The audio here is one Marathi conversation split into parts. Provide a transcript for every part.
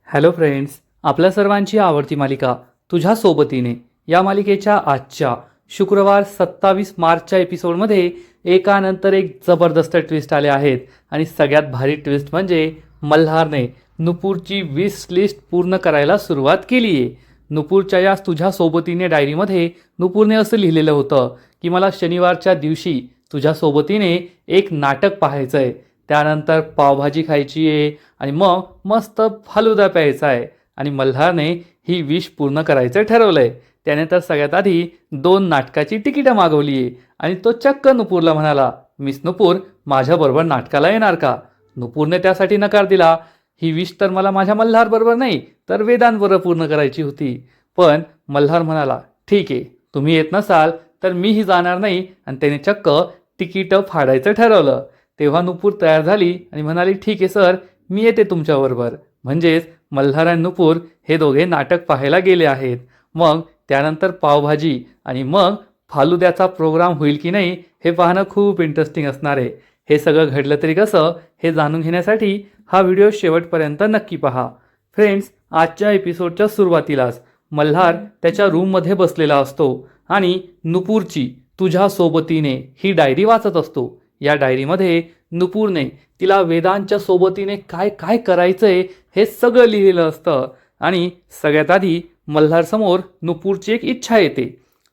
हॅलो फ्रेंड्स, आपल्या सर्वांची आवडती मालिका तुझ्या सोबतीने या मालिकेच्या आजच्या शुक्रवार 27 मार्चच्या एपिसोडमध्ये एकानंतर एक जबरदस्त ट्विस्ट आले आहेत. आणि सगळ्यात भारी ट्विस्ट म्हणजे मल्हारने नुपूरची विश लिस्ट पूर्ण करायला सुरुवात केली आहे. नुपूरच्या या तुझ्या सोबतीने डायरीमध्ये नुपूरने असं लिहिलेलं होतं की मला शनिवारच्या दिवशी तुझ्या सोबतीने एक नाटक पाहायचं आहे, त्यानंतर पावभाजी खायची आहे आणि मग मस्त फालुदा प्यायचा आहे. आणि मल्हारने ही विश पूर्ण करायचं ठरवलंय. त्याने तर सगळ्यात आधी 2 नाटकाची तिकीटं मागवली आहे आणि तो चक्क नुपूरला म्हणाला, मिस नुपूर माझ्याबरोबर नाटकाला येणार का? नुपूरने त्यासाठी नकार दिला. ही विश तर मला माझ्या मल्हारबरोबर नाही तर वेदांबरोबर पूर्ण करायची होती. पण मल्हार म्हणाला, ठीक आहे, तुम्ही येत नसाल तर मीही जाणार नाही. आणि त्याने चक्क तिकीटं फाडायचं ठरवलं. तेव्हा नुपूर तयार झाली आणि म्हणाली, ठीक आहे सर, मी येते तुमच्याबरोबर. म्हणजेच मल्हार आणि नुपूर हे दोघे नाटक पाहायला गेले आहेत. मग त्यानंतर पावभाजी आणि मग फालुद्याचा प्रोग्राम होईल की नाही हे पाहणं खूप इंटरेस्टिंग असणार आहे. हे सगळं घडलं तरी कसं हे जाणून घेण्यासाठी हा व्हिडिओ शेवटपर्यंत नक्की पहा. फ्रेंड्स, आजच्या एपिसोडच्या सुरुवातीलाच मल्हार त्याच्या रूममध्ये बसलेला असतो आणि नुपूरची तुझ्या सोबतीने ही डायरी वाचत असतो. या डायरीमध्ये नुपूरने तिला वेदांच्या सोबतीने काय काय करायचंय हे सगळं लिहिलेलं असतं. आणि सगळ्यात आधी मल्हारसमोर नुपूरची एक इच्छा येते,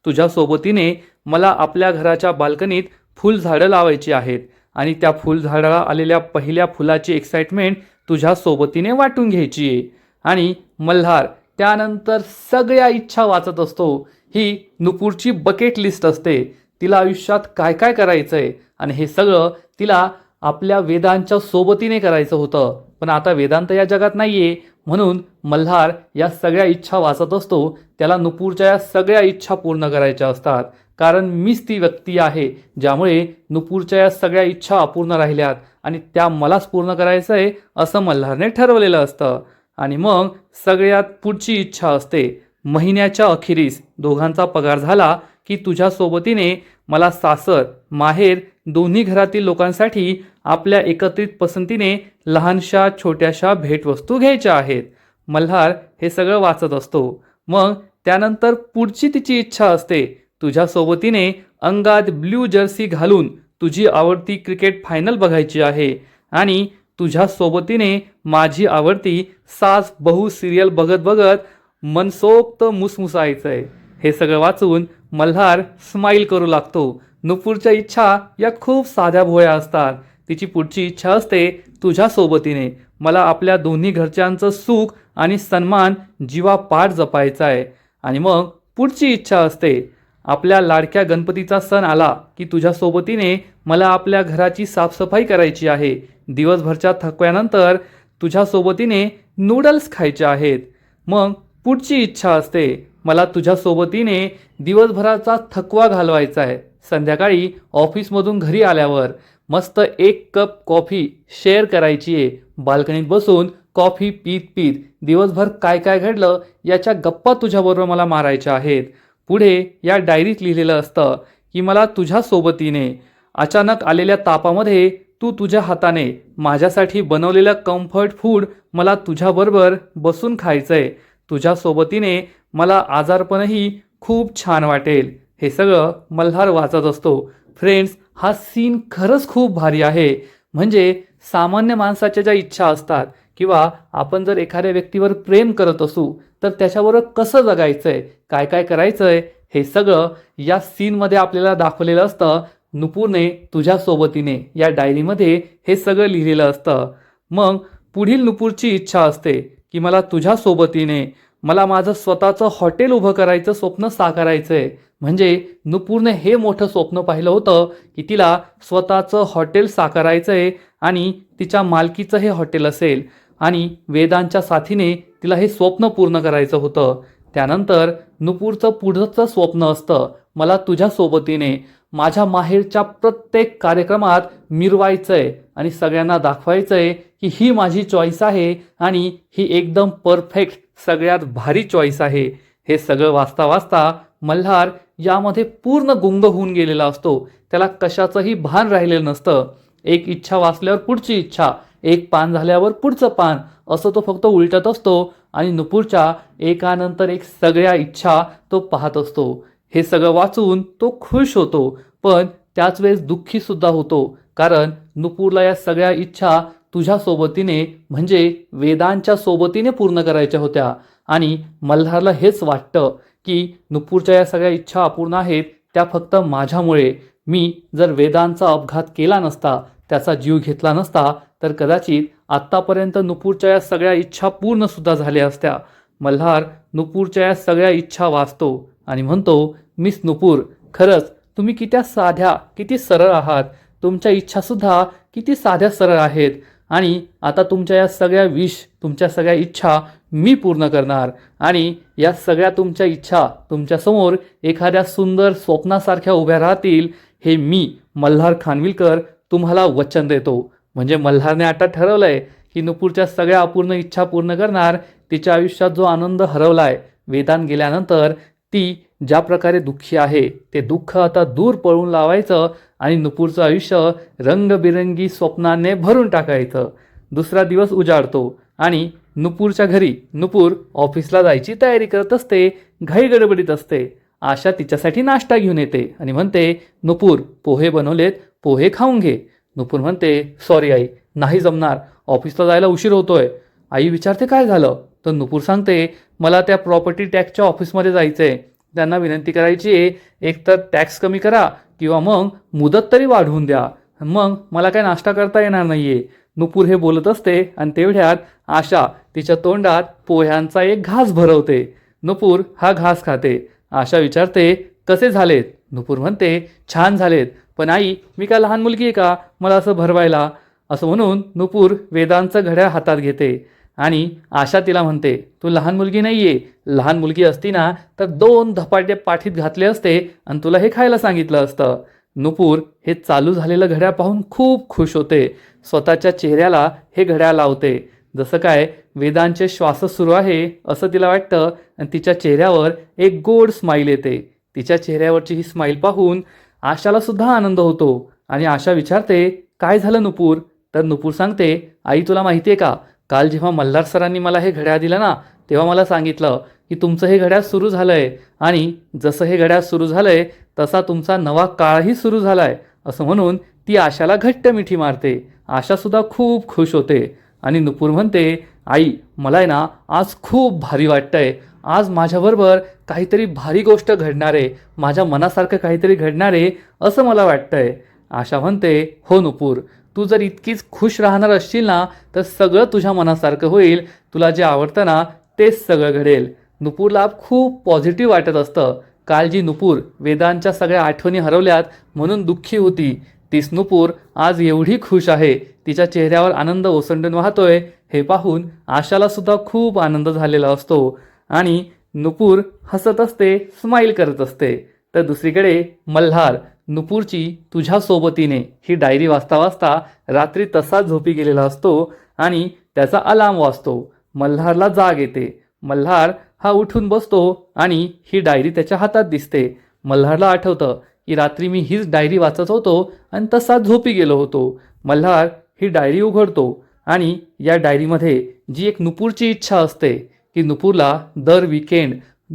तुझ्या सोबतीने मला आपल्या घराच्या बाल्कनीत फुलझाडं लावायची आहेत आणि त्या फुलझाडाला आलेल्या पहिल्या फुलाची एक्साइटमेंट तुझ्या सोबतीने वाटून घ्यायची आहे. आणि मल्हार त्यानंतर सगळ्या इच्छा वाचत असतो. ही नुपूरची बकेट लिस्ट असते, तिला आयुष्यात काय काय करायचं आहे आणि हे सगळं तिला आपल्या वेदांच्या सोबतीने करायचं होतं. पण आता वेदांत या जगात नाही आहे, म्हणून मल्हार या सगळ्या इच्छा वाचत असतो. त्याला नुपूरच्या या सगळ्या इच्छा पूर्ण करायच्या असतात, कारण मीच ती व्यक्ती आहे ज्यामुळे नुपूरच्या या सगळ्या इच्छा अपूर्ण राहिल्यात आणि त्या मलाच पूर्ण करायचं आहे असं मल्हारने ठरवलेलं असतं. आणि मग सगळ्यात पुढची इच्छा असते, महिन्याच्या अखेरीस दोघांचा पगार झाला की तुझ्या सोबतीने मला सासर माहेर दोन्ही घरातील लोकांसाठी आपल्या एकत्रित पसंतीने लहानशा छोट्याशा भेटवस्तू घ्यायच्या आहेत. मल्हार हे सगळं वाचत असतो. मग त्यानंतर पुढची तिची इच्छा असते, तुझ्या सोबतीने अंगात ब्ल्यू जर्सी घालून तुझी आवडती क्रिकेट फायनल बघायची आहे आणि तुझ्या सोबतीने माझी आवडती सास बहू सिरियल बघत बघत मनसोक्त मुसमुसायचं आहे. हे सगळं वाचून मल्हार स्माईल करू लागतो. नुपूरच्या इच्छा या खूप साध्या भोळ्या असतात. तिची पुढची इच्छा असते, तुझ्या सोबतीने मला आपल्या दोन्ही घरच्यांचं सुख आणि सन्मान जीवापाड जपायचा आहे. आणि मग पुढची इच्छा असते, आपल्या लाडक्या गणपतीचा सण आला की तुझ्या सोबतीने मला आपल्या घराची साफसफाई करायची आहे. दिवसभरच्या थकव्यानंतर तुझ्या सोबतीने नूडल्स खायचे आहेत. मग पुढची इच्छा असते, मला तुझ्या सोबतीने दिवसभराचा थकवा घालवायचा आहे. संध्याकाळी ऑफिसमधून घरी आल्यावर मस्त 1 कप कॉफी शेअर करायची आहे. बाल्कनीत बसून कॉफी पीत पीत दिवसभर काय काय घडलं याच्या गप्पा तुझ्याबरोबर मला मारायच्या आहेत. पुढे या डायरीत लिहिलेलं असतं की मला तुझ्या सोबतीने अचानक आलेल्या तापामध्ये तुझ्या हाताने माझ्यासाठी बनवलेलं कम्फर्ट फूड मला तुझ्याबरोबर बसून खायचं आहे. तुझ्या सोबतीने मला आजारपणही खूप छान वाटेल. हे सगळं मल्हार वाचत असतो. फ्रेंड्स, हा सीन खरंच खूप भारी आहे. म्हणजे सामान्य माणसाच्या ज्या इच्छा असतात किंवा आपण जर एखाद्या व्यक्तीवर प्रेम करत असू तर त्याच्याबरोबर कसं जगायचंय, काय काय करायचंय, हे सगळं या सीनमध्ये आपल्याला दाखवलेलं असतं. नुपूरने तुझ्या सोबतीने या डायरीमध्ये हे सगळं लिहिलेलं असतं. मग पुढील नुपूरची इच्छा असते की मला तुझ्या सोबतीने मला माझं स्वतःचं हॉटेल उभं करायचं स्वप्न साकारायचं आहे. म्हणजे नुपूरने हे मोठं स्वप्न पाहिलं होतं की तिला स्वतःचं हॉटेल साकारायचं आहे आणि तिच्या मालकीचं हे हॉटेल असेल आणि वेदांच्या साथीने तिला हे स्वप्न पूर्ण करायचं होतं. त्यानंतर नुपूरचं पुढचं स्वप्न असतं, मला तुझ्या सोबतीने माझ्या माहेरच्या प्रत्येक कार्यक्रमात मिरवायचं आहे आणि सगळ्यांना दाखवायचं आहे की ही माझी चॉईस आहे आणि ही एकदम परफेक्ट सगळ्यात भारी चॉईस आहे. हे सगळं वाचता वाचता मल्हार यामध्ये पूर्ण गुंग होऊन गेलेला असतो. त्याला कशाचंही भान राहिलेलं नसतं. एक इच्छा वाचल्यावर पुढची इच्छा, एक पान झाल्यावर पुढचं पान असं तो फक्त उलटत असतो आणि नुपूरच्या एकानंतर एक सगळ्या इच्छा तो पाहत असतो. हे सगळं वाचून तो खुश होतो, पण त्याच वेळेस दुःखी सुद्धा होतो, कारण नुपूरला या सगळ्या इच्छा तुझ्या सोबतीने म्हणजे वेदांच्या सोबतीने पूर्ण करायच्या होत्या. आणि मल्हारला हेच वाटतं की नुपूरच्या या सगळ्या इच्छा अपूर्ण आहेत त्या फक्त माझ्यामुळे. मी जर वेदांचा अपघात केला नसता, त्याचा जीव घेतला नसता, तर कदाचित आत्तापर्यंत नुपूरच्या या सगळ्या इच्छा पूर्ण सुद्धा झाल्या असत्या. मल्हार नुपूरच्या या सगळ्या इच्छा वाचतो आणि म्हणतो, मिस नुपूर, खरंच तुम्ही किती सरळ आहात. तुमच्या इच्छासुद्धा किती साध्या सरळ आहेत. आणि आता तुमच्या सगळ्या इच्छा मी पूर्ण करणार. आणि या सगळ्या तुमच्या इच्छा तुमच्यासमोर एखाद्या सुंदर स्वप्नासारख्या उभ्या राहतील, हे मी मल्हार खानविलकर तुम्हाला वचन देतो. म्हणजे मल्हारने आता ठरवलंय की नुपूरच्या सगळ्या अपूर्ण इच्छा पूर्ण करणार. तिच्या आयुष्यात जो आनंद हरवलाय वेदांत गेल्यानंतर, ती ज्या प्रकारे दुःखी आहे ते दुःख आता दूर पळून लावायचं आणि नुपूरचं आयुष्य रंगबिरंगी स्वप्नांनी भरून टाकायचं. दुसरा दिवस उजाडतो आणि नुपूरच्या घरी नुपूर ऑफिसला जायची तयारी करत असते, घाई गडबडीत असते. आशा तिच्यासाठी नाश्ता घेऊन येते आणि म्हणते, नुपूर, पोहे बनवलेत, पोहे खाऊन घे. नुपूर म्हणते, सॉरी आई, नाही जमणार, ऑफिसला जायला उशीर होतोय. आई विचारते, काय झालं? तर नुपूर सांगते, मला त्या प्रॉपर्टी टॅक्सच्या ऑफिसमध्ये जायचंय. त्यांना विनंती करायची आहे, एकतर टॅक्स कमी करा किंवा मग मुदत तरी वाढवून द्या, मग मला काय नाश्ता करता येणार नाहीये. नुपूर हे बोलत असते आणि तेवढ्यात आशा तिच्या तोंडात पोह्यांचा एक घास भरवते. नुपूर हा घास खाते. आशा विचारते, कसे झालेत? नुपूर म्हणते, छान झालेत, पण आई, मी काय लहान मुलगी आहे का मला असं भरवायला? असं म्हणून नुपूर वेदांचं घड्याळ हातात घेते आणि आशा तिला म्हणते, तू लहान मुलगी नाहीये. लहान मुलगी असती ना तर 2 धपाटे पाठीत घातले असते आणि तुला हे खायला सांगितलं असतं. नुपूर हे चालू झालेलं घड्याळ पाहून खूप खुश होते. स्वतःच्या चेहऱ्याला हे घड्याळ लावते. जसं काय वेदांचे श्वास सुरू आहे असं तिला वाटतं आणि तिच्या चेहऱ्यावर एक गोड स्माईल येते. तिच्या चेहऱ्यावरची ही स्माईल पाहून आशाला सुद्धा आनंद होतो आणि आशा विचारते, काय झालं नुपूर? तर नुपूर सांगते, आई, तुला माहिती आहे का, काल जेव्हा मल्हार सरांनी मला हे घड्याळ दिलं ना, तेव्हा मला सांगितलं की तुमचं हे घड्याळ सुरू झालंय आणि जसं हे घड्याळ सुरू झालंय तसा तुमचा नवा काळही सुरू झालाय. असं म्हणून ती आशाला घट्ट मिठी मारते. आशासुद्धा खूप खुश होते आणि नुपूर म्हणते, आई, मला आहे ना आज खूप भारी वाटतंय. आज माझ्याबरोबर काहीतरी भारी गोष्ट घडणार आहे, माझ्या मनासारखं काहीतरी घडणार आहे असं मला वाटतंय. आशा म्हणते, हो नुपूर, तू जर इतकीच खुश राहणार असशील ना तर सगळं तुझ्या मनासारखं होईल. तुला जे आवडतं ना तेच सगळं घडेल. नुपूरला खूप पॉझिटिव्ह वाटत असतं. काल जी नुपूर वेदांच्या सगळ्या आठवणी हरवल्यात म्हणून दुःखी होती, तीच नुपूर आज एवढी खुश आहे. तिच्या चेहऱ्यावर आनंद ओसंडून वाहतोय हे पाहून आशाला सुद्धा खूप आनंद झालेला असतो आणि नुपूर हसत असते, स्माईल करत असते. तर दुसरीकडे मल्हार नुपूरची तुझ्या सोबतीने ही डायरी वाचता वाचता रात्री तसाच झोपी गेलेला असतो आणि त्याचा अलार्म वाजतो. मल्हारला जाग येते. मल्हार हा उठून बसतो आणि ही डायरी त्याच्या हातात दिसते. मल्हारला आठवतं की रात्री मी हीच डायरी वाचत होतो आणि तसाच झोपी गेलो होतो. मल्हार ही डायरी उघडतो आणि या डायरीमध्ये जी एक नुपूरची इच्छा असते की नुपूरला दर वीकेंड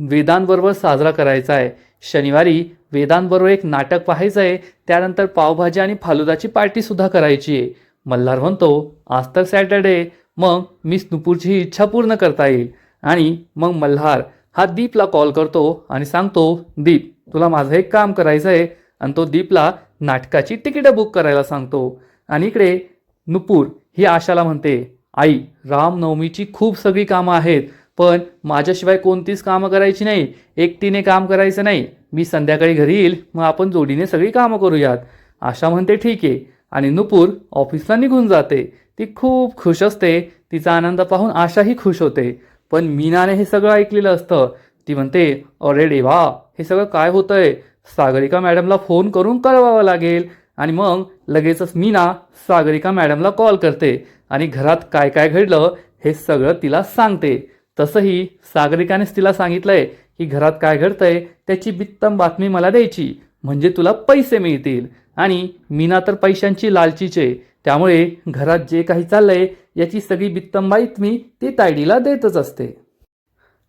वेदांबरोबर साजरा करायचा आहे. शनिवारी वेदांबरोबर एक नाटक पाहायचं आहे, त्यानंतर पावभाजी आणि फालुदाची पार्टीसुद्धा करायची आहे. मल्हार म्हणतो, आज तर सॅटर्डे, मग मिस नुपूरची ही इच्छा पूर्ण करता येईल. आणि मग मल्हार हा दीपला कॉल करतो आणि सांगतो, दीप, तुला माझं एक काम करायचं आहे. आणि तो दीपला नाटकाची तिकीटं बुक करायला सांगतो. आणि इकडे नुपूर ही आशाला म्हणते, आई, रामनवमीची खूप सगळी कामं आहेत, पण माझ्याशिवाय कोणतीच कामं करायची नाही, एकटीने काम करायचं नाही. मी संध्याकाळी घरी येईल, मग आपण जोडीने सगळी कामं करूयात. आशा म्हणते, ठीक आहे. आणि नुपूर ऑफिसला निघून जाते. ती खूप खुश असते. तिचा आनंद पाहून आशाही खुश होते. पण मीनाने हे सगळं ऐकलेलं असतं. ती म्हणते, अरे देवा, हे सगळं काय होतंय? सागरिका मॅडमला फोन करून कळवावं लागेल. आणि मग लगेचच मीना सागरिका मॅडमला कॉल करते आणि घरात काय काय घडलं हे सगळं तिला सांगते. तसंही सागरिकानेच तिला सांगितलंय की घरात काय घडतंय त्याची बित्तम बातमी मला द्यायची, म्हणजे तुला पैसे मिळतील. आणि मीना तर पैशांची लालचीचे, त्यामुळे घरात जे काही चाललंय याची सगळी बित्तंबाई ती तायडीला देतच असते.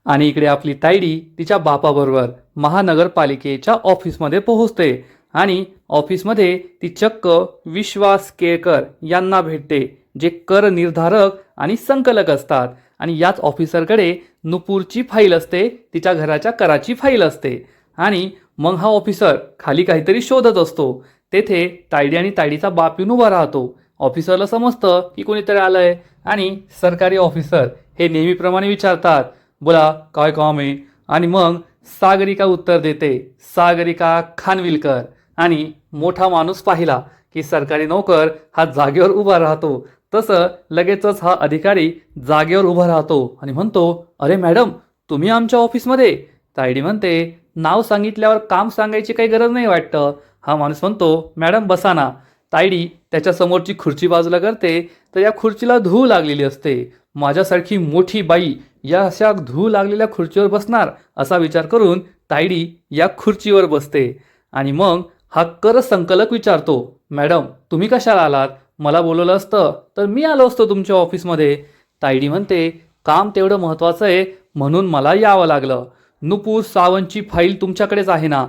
आणि इकडे आपली तायडी तिच्या बापाबरोबर महानगरपालिकेच्या ऑफिसमध्ये पोहोचते आणि ऑफिसमध्ये ती चक्क विश्वास केळकर यांना भेटते, जे कर निर्धारक आणि संकलक असतात. आणि याच ऑफिसरकडे नुपूरची फाईल असते, तिच्या घराच्या कराची फाईल असते. आणि मग हा ऑफिसर खाली काहीतरी शोधत असतो. तेथे तायडी आणि तायडीचा बाप येऊन उभा राहतो. ऑफिसरला समजतं की कोणीतरी आलंय आणि सरकारी ऑफिसर हे नेहमीप्रमाणे विचारतात, बोला काय काम आहे. आणि मग सागरिका उत्तर देते, सागरिका खानविलकर. आणि मोठा माणूस पाहिला की सरकारी नोकर हा जागेवर उभा राहतो, तसं लगेचच हा अधिकारी जागेवर उभा राहतो आणि म्हणतो, अरे मॅडम तुम्ही आमच्या ऑफिसमध्ये. तायडी म्हणते, नाव सांगितल्यावर काम सांगायची काही गरज नाही वाटतं. हा माणूस म्हणतो, मॅडम बसा ना. तायडी त्याच्या समोरची खुर्ची बाजूला करते, तर या खुर्चीला धूळ लागलेली असते. माझ्यासारखी मोठी बाई या अशा धूळ लागलेल्या खुर्चीवर बसणार असा विचार करून तायडी या खुर्चीवर बसते. आणि मग हा कर संकलक विचारतो, मॅडम तुम्ही कशाला आलात? मला बोलवलं असतं तर मी आलो असतो तुमच्या ऑफिसमध्ये. तायडी म्हणते, काम तेवढं महत्त्वाचं आहे म्हणून मला यावं लागलं. नुपूर सावंतची फाईल तुमच्याकडेच आहे ना?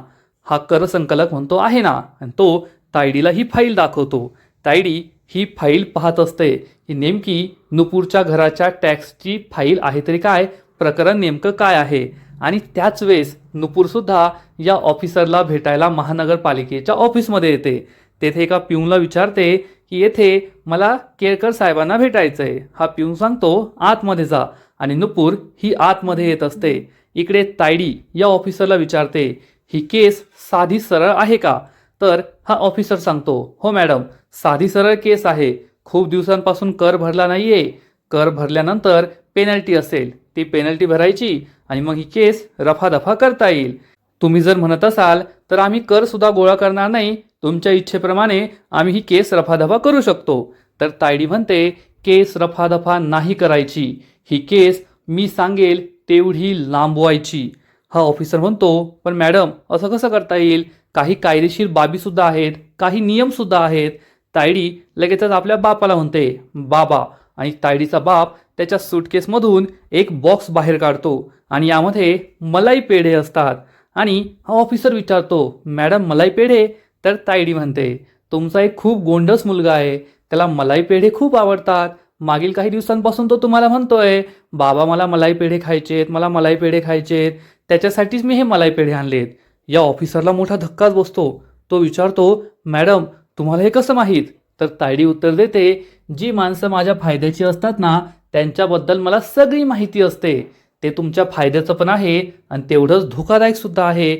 हा कर संकलक म्हणतो, आहे ना. आणि तो तायडीला ही फाईल दाखवतो. तायडी ही फाईल पाहत असते, ही नेमकी नुपूरच्या घराच्या टॅक्सची फाईल आहे तरी काय, प्रकरण नेमकं काय आहे. आणि त्याच वेळेस नुपूरसुद्धा या ऑफिसरला भेटायला महानगरपालिकेच्या ऑफिसमध्ये येते. तेथे एका पिऊनला विचारते की येथे मला केळकर साहेबांना भेटायचं आहे. हा पिऊन सांगतो, आतमध्ये जा. आणि नुपूर ही आतमध्ये येत असते. इकडे तायडी या ऑफिसरला विचारते, ही केस साधी सरळ आहे का? तर हा ऑफिसर सांगतो, हो मॅडम साधी सरळ केस आहे. खूप दिवसांपासून कर भरला नाहीये. कर भरल्यानंतर पेनल्टी असेल, ती पेनल्टी भरायची आणि मग ही केस रफादफा करता येईल. तुम्ही जर म्हणत असाल तर आम्ही कर सुद्धा गोळा करणार नाही, तुमच्या इच्छेप्रमाणे आम्ही ही केस रफादफा करू शकतो. तर तायडी म्हणते, केस रफादफा नाही करायची, ही केस मी सांगेल तेवढी लांबवायची. हा ऑफिसर म्हणतो, पण मॅडम असं कसं करता येईल? काही कायदेशीर बाबीसुद्धा आहेत, काही नियमसुद्धा आहेत. तायडी लगेचच आपल्या बापाला म्हणते, बाबा. आणि तायडीचा बाप त्याच्या सूटकेसमधून एक बॉक्स बाहेर काढतो आणि यामध्ये मलाई पेढे असतात. आणि हा ऑफिसर विचारतो, मॅडम मलाई पेढे? तर तायडी म्हणते, तुमचा एक खूप गोंडस मुलगा आहे, त्याला मलाई पेढे खूप आवडतात. मागील काही दिवसांपासून तो तुम्हाला म्हणतोय, बाबा मला मलाई पेढे खायचेत, मला मलाई पेढे खायचेत, त्याच्यासाठीच मी हे मलाई पेढे आणलेत. या ऑफिसरला मोठा धक्काच बसतो. तो विचारतो, मॅडम तुम्हाला हे कसं माहीत? तर तायडी उत्तर देते, जी माणसं माझ्या फायद्याची असतात ना त्यांच्याबद्दल मला सगळी माहिती असते. ते तुमच्या फायद्याचं पण आहे आणि तेवढंच धोकादायक सुद्धा आहे.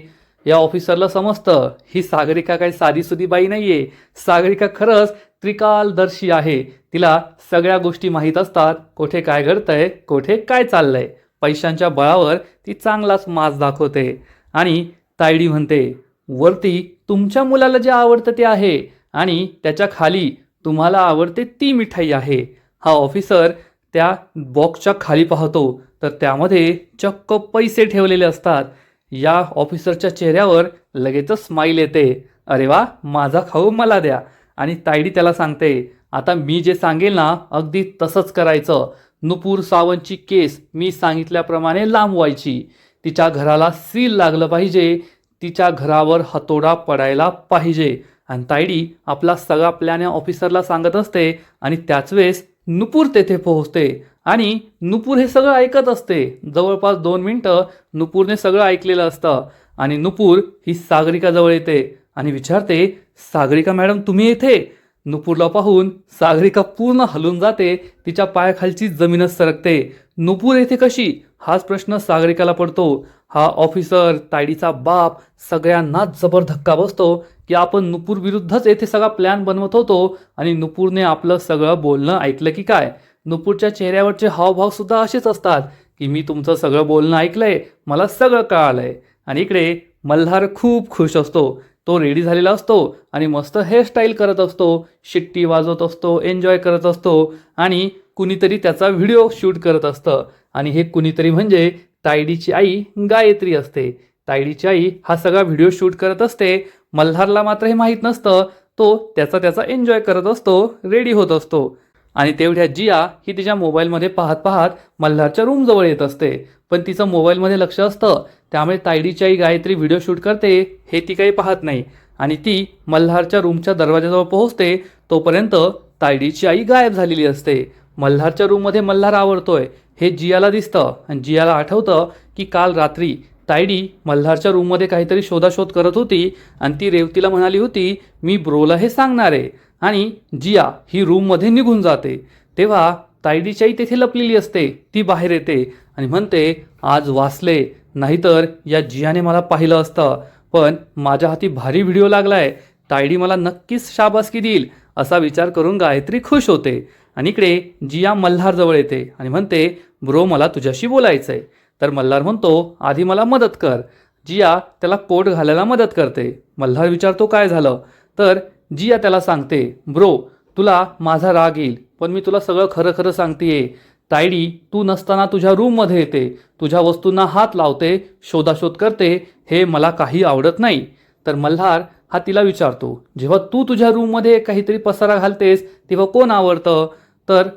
या ऑफिसरला समजतं, ही सागरिका काही साधीसुधी बाई नाहीये. सागरिका खरंच त्रिकालदर्शी आहे. तिला सगळ्या गोष्टी माहीत असतात, कोठे काय घडतंय, कोठे काय चाललंय. पैशांच्या बळावर ती चांगलाच माज दाखवते. आणि तायडी म्हणते, वरती तुमच्या मुलाला जे आवडतं ते आहे आणि त्याच्या खाली तुम्हाला आवडते ती मिठाई आहे. हा ऑफिसर त्या बॉक्सच्या खाली पाहतो, तर त्यामध्ये चक्क पैसे ठेवलेले असतात. या ऑफिसरच्या चेहऱ्यावर लगेचच स्माईल येते, अरे वा माझा खाऊ मला द्या. आणि तायडी त्याला सांगते, आता मी जे सांगेल ना अगदी तसंच करायचं. नुपूर सावंतची केस मी सांगितल्याप्रमाणे लांबवायची. तिच्या घराला सील लागलं पाहिजे, तिच्या घरावर हातोडा पडायला पाहिजे. आणि तायडी आपला सगळा प्लॅन या ऑफिसरला सांगत असते. आणि त्याच वेळेस नुपूर तेथे पोहोचते आणि नुपूर हे सगळं ऐकत असते. जवळपास 2 मिनिटं नुपूरने सगळं ऐकलेलं असतं. आणि नुपूर ही सागरिकाजवळ येते आणि विचारते, सागरिका मॅडम तुम्ही इथे? नुपूरला पाहून सागरिका पूर्ण हलून जाते, तिच्या पायाखालची जमीनच सरकते. नुपूर येथे कशी, हाच प्रश्न सागरिकाला पडतो. हा ऑफिसर, तायडीचा बाप सगळ्यांनाच जबर धक्का बसतो की आपण नुपूर विरुद्धच येथे सगळा प्लॅन बनवत होतो आणि नुपूरने आपलं सगळं बोलणं ऐकलं की काय. नुपूरच्या चेहऱ्यावरचे हावभाव सुद्धा असेच असतात की मी तुमचं सगळं बोलणं ऐकलंय, मला सगळं कळालंय. आणि इकडे मल्हार खूप खुश असतो. तो रेडी झालेला असतो आणि मस्त हेअरस्टाईल करत असतो, शिट्टी वाजवत असतो, एन्जॉय करत असतो. आणि कुणीतरी त्याचा व्हिडिओ शूट करत असतं. आणि हे कुणीतरी म्हणजे तायडीची आई गायत्री असते. तायडीची आई हा सगळा व्हिडिओ शूट करत असते. मल्हारला मात्र हे माहीत नसतं. तो त्याचा एन्जॉय करत असतो, रेडी होत असतो. आणि तेवढ्यात जिया ही तिच्या मोबाईलमध्ये पाहत पाहत मल्हारच्या रूमजवळ येत असते. पण तिचं मोबाईलमध्ये लक्ष असतं, त्यामुळे तायडीची आई गायत्री व्हिडिओ शूट करते हे ती काही पाहत नाही. आणि ती मल्हारच्या रूमच्या दरवाजाजवळ पोहोचते तोपर्यंत तायडीची आई गायब झालेली असते. मल्हारच्या रूममध्ये मल्हार आवरतोय हे जियाला दिसतं आणि जियाला आठवतं की काल रात्री तायडी मल्हारच्या रूममध्ये काहीतरी शोधाशोध करत होती आणि ती रेवतीला म्हणाली होती मी ब्रोला हे सांगणार आहे. आणि जिया ही रूममध्ये निघून जाते. तेव्हा तायडीची आई तेथे लपलेली असते. ती बाहेर येते आणि म्हणते आज वाचले, नाहीतर या जियाने मला पाहिलं असतं. पण माझ्या हाती भारी व्हिडिओ लागलाय, तायडी मला नक्कीच शाबासकी देईल असा विचार करून गायत्री खुश होते. आणि इकडे जिया मल्हारजवळ येते आणि म्हणते ब्रो मला तुझ्याशी बोलायचंय. तर मल्हार म्हणतो आधी मला मदत कर. जिया त्याला कोट घालायला मदत करते. मल्हार विचारतो काय झालं. तर जिया त्याला सांगते ब्रो तुला माझा राग येईल, पण मी तुला सगळं खरं खरं सांगतेय. तायडी तू नसताना तुझ्या रूममध्ये येते, तुझ्या वस्तूंना हात लावते, शोधाशोध करते, हे मला काही आवडत नाही. तर मल्हार हा तिला विचारतो जेव्हा तू तुझ्या रूममध्ये काहीतरी पसारा घालतेस तेव्हा कोण आवडतं. तर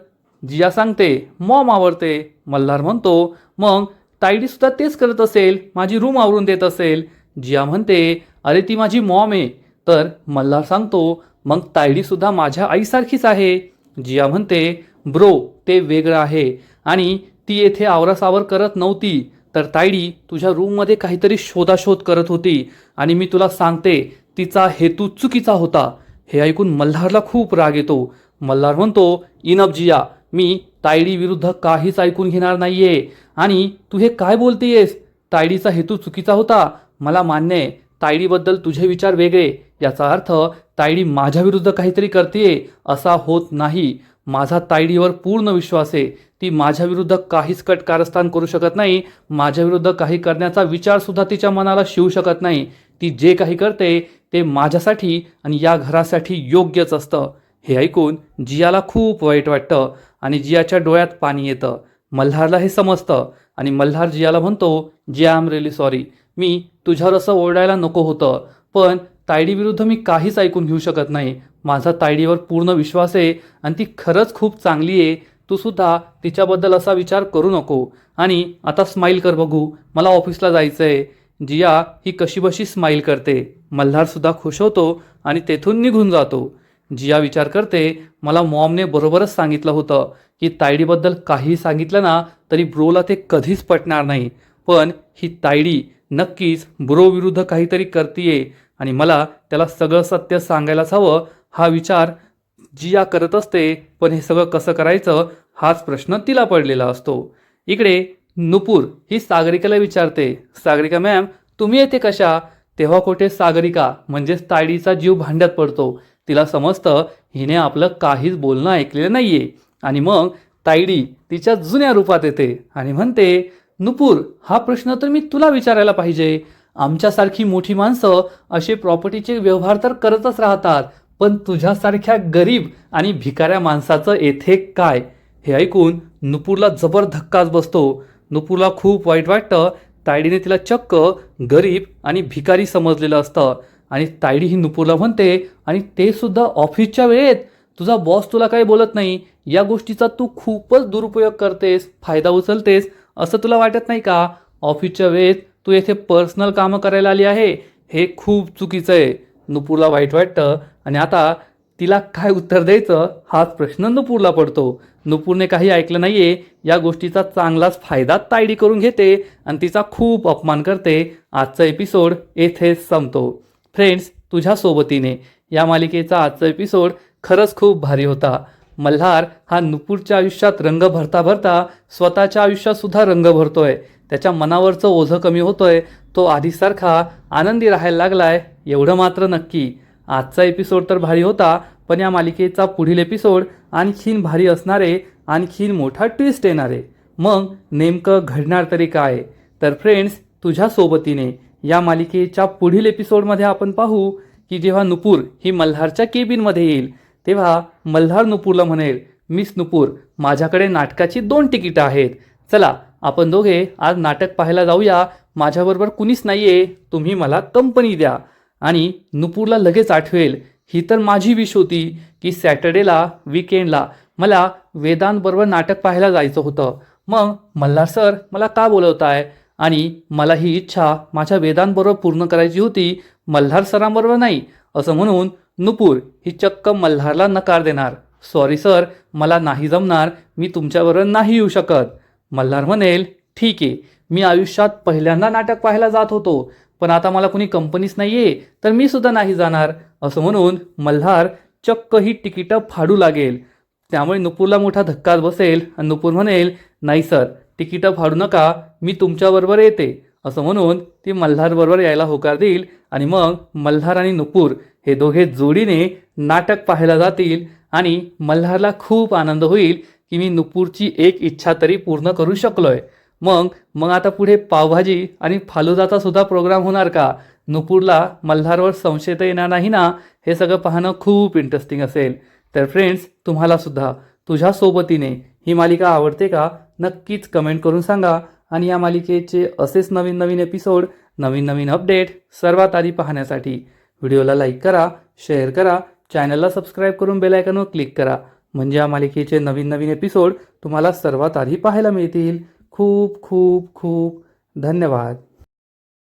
जिया सांगते मॉम आवडते. मल्हार म्हणतो मग तायडी सुद्धा तेच करत असेल, माझी रूम आवरून देत असेल. जिया म्हणते अरे ती माझी मॉम आहे. तर मल्हार सांगतो मग तायडी सुद्धा माझ्या आईसारखीच आहे. जिया म्हणते ब्रो ते वेगळं आहे आणि ती येथे आवरासावर करत नव्हती. तर तायडी तुझ्या रूममध्ये काहीतरी शोधाशोध करत होती आणि मी तुला सांगते तिचा हेतू चुकीचा होता. हे ऐकून मल्हारला खूप राग येतो. मल्हार म्हणतो इनफ जिया, मी तायडी विरुद्ध काहीच ऐकून घेणार नाहीये. आणि तू हे काय बोलतेयस, तायडीचा हेतू चुकीचा होता. मला मान्य आहे तायडीबद्दल तुझे विचार वेगळे, याचा अर्थ तायडी माझ्या विरुद्ध काहीतरी करतेय असा होत नाही. माझा तायडीवर पूर्ण विश्वास आहे. ती माझ्या विरुद्ध काहीच कारस्थान करू शकत नाही. माझ्या विरुद्ध काही करण्याचा विचार सुद्धा तिच्या मनाला शिवू शकत नाही. ती जे काही करते ते माझ्यासाठी आणि या घरासाठी योग्यच असतं. हे ऐकून जियाला खूप वाईट वाटतं आणि जियाच्या डोळ्यात पाणी येतं. मल्हारला हे समजतं आणि मल्हार जियाला म्हणतो जिया आय एम रिअली सॉरी, मी तुझ्यावर असं ओरडायला नको होतं, पण तायडी विरुद्ध मी काहीच ऐकून घेऊ शकत नाही. माझा तायडीवर पूर्ण विश्वास आहे आणि ती खरंच खूप चांगली आहे. तू सुद्धा तिच्याबद्दल असा विचार करू नको. आणि आता स्माईल कर बघू, मला ऑफिसला जायचं आहे. जिया ही कशीबशी स्माईल करते. मल्हार सुद्धा खुश होतो आणि तेथून निघून जातो. जिया विचार करते मला मॉमने बरोबरच सांगितलं होतं की तायडीबद्दल काही सांगितलं ना तरी ब्रोला ते कधीच पटणार नाही. पण ही तायडी नक्कीच ब्रो विरुद्ध काहीतरी करतीये आणि मला त्याला सगळं सत्य सांगायलाच हवं हा विचार जिया करत असते. पण हे सगळं कसं करायचं हाच प्रश्न तिला पडलेला असतो. इकडे नुपूर ही सागरिकाला विचारते सागरिका मॅम तुम्ही येते कशा. तेव्हा कुठे सागरिका म्हणजेच तायडीचा जीव भांड्यात पडतो. तिला समजतं हिने आपलं काहीच बोलणं ऐकलेलं नाहीये. आणि मग तायडी तिच्या जुन्या रूपात येते आणि म्हणते नुपूर हा प्रश्न तर मी तुला विचारायला पाहिजे. आमच्यासारखी मोठी माणसं असे प्रॉपर्टीचे व्यवहार तर करतच राहतात, पण तुझ्यासारख्या गरीब आणि भिकाऱ्या माणसाचं येथे काय. हे ऐकून नुपूरला जबर धक्काच बसतो. नुपूरला खूप वाईट वाटतं. तायडीने तिला चक्क गरीब आणि भिकारी समजलेलं असतं. आणि तायडी ही नुपूरला म्हणते आणि ते सुद्धा ऑफिसच्या वेळेत. तुझा बॉस तुला काही बोलत नाही, या गोष्टीचा तू खूपच दुरुपयोग करतेस, फायदा उचलतेस असं तुला वाटत नाही का. ऑफिसच्या वेळेत तू येथे पर्सनल कामं करायला आली आहे, हे खूप चुकीचं आहे. नुपूरला वाईट वाटतं आणि आता तिला काय उत्तर द्यायचं हाच प्रश्न नुपूरला पडतो. नुपूरने काही ऐकलं नाहीये. या गोष्टीचा चांगलाच फायदा तायडी करून घेते आणि तिचा खूप अपमान करते. आजचा एपिसोड येथेच संपतो. फ्रेंड्स तुझ्या सोबतीने या मालिकेचा आजचा एपिसोड खरंच खूप भारी होता. मल्हार हा नुपूरच्या आयुष्यात रंग भरता भरता स्वतःच्या आयुष्यात सुद्धा रंग भरतोय. त्याच्या मनावरचं ओझं कमी होतोय. तो आधीसारखा आनंदी राहायला लागलाय एवढं मात्र नक्की. आजचा एपिसोड तर भारी होता, पण या मालिकेचा पुढील एपिसोड आणखीन भारी असणारे, आणखीन मोठा ट्विस्ट येणारे. मग नेमकं घडणार तरी काय. तर फ्रेंड्स तुझ्या सोबतीने या मालिकेच्या पुढील एपिसोडमध्ये आपण पाहू की जेव्हा नुपूर ही मल्हारच्या केबिनमध्ये येईल तेव्हा मल्हार नुपूरला म्हणेल मिस नुपूर माझ्याकडे नाटकाची 2 तिकीटं आहेत, चला आपण दोघे आज नाटक पाहायला जाऊया. माझ्याबरोबर कुणीच नाहीये, तुम्ही मला कंपनी द्या. आणि नुपूरला लगेच आठवेल ही तर माझी विश होती की सॅटर्डेला विकेंडला मला वेदांतबरोबर नाटक पाहायला जायचं होतं. मग मल्हार सर मला का बोलवताय आणि मला ही इच्छा माझ्या वेदांतबरोबर पूर्ण करायची होती, मल्हार सरांबरोबर नाही असं म्हणून नुपूर ही चक्क मल्हारला नकार देणार. सॉरी सर, मला नाही जमणार, मी तुमच्याबरोबर नाही येऊ शकत. मल्हार म्हणेल ठीक आहे, मी आयुष्यात पहिल्यांदा नाटक पाहायला जात होतो, पण आता मला कुणी कंपनीच नाही आहे तर मी सुद्धा नाही जाणार असं म्हणून मल्हार चक्क ही तिकीटं फाडू लागेल. त्यामुळे नुपूरला मोठा धक्काच बसेल आणि नुपूर म्हणेल नाही सर, तिकीटं फाडू नका, मी तुमच्याबरोबर येते असं म्हणून ती मल्हारबरोबर यायला होकार देईल. आणि मग मल्हार आणि नुपूर हे दोघे जोडीने नाटक पाहायला जातील आणि मल्हारला खूप आनंद होईल की मी नुपूरची एक इच्छा तरी पूर्ण करू शकलोय. मग मग आता पुढे पावभाजी आणि फालुदाचा सुद्धा प्रोग्राम होणार का? नुपूरला मल्हारवर संशय तर येणार नाही ना? हे सगळं पाहणं खूप इंटरेस्टिंग असेल. तर फ्रेंड्स, तुम्हाला सुद्धा तुझ्या सोबतीने ही मालिका आवडते का? नक्कीच कमेंट करून सांगा. आणि या मालिकेचे असेच नवीन नवीन एपिसोड, नवीन नवीन अपडेट सर्वात आधी पाहण्यासाठी व्हिडिओला लाईक करा, शेअर करा, चॅनलला सबस्क्राईब करून बेल आयकॉनवर क्लिक करा. म्हणजे या मालिकेचे नवीन नवीन एपिसोड तुम्हाला सर्वात आधी पाहायला मिळतील. खूप खूप खूप धन्यवाद.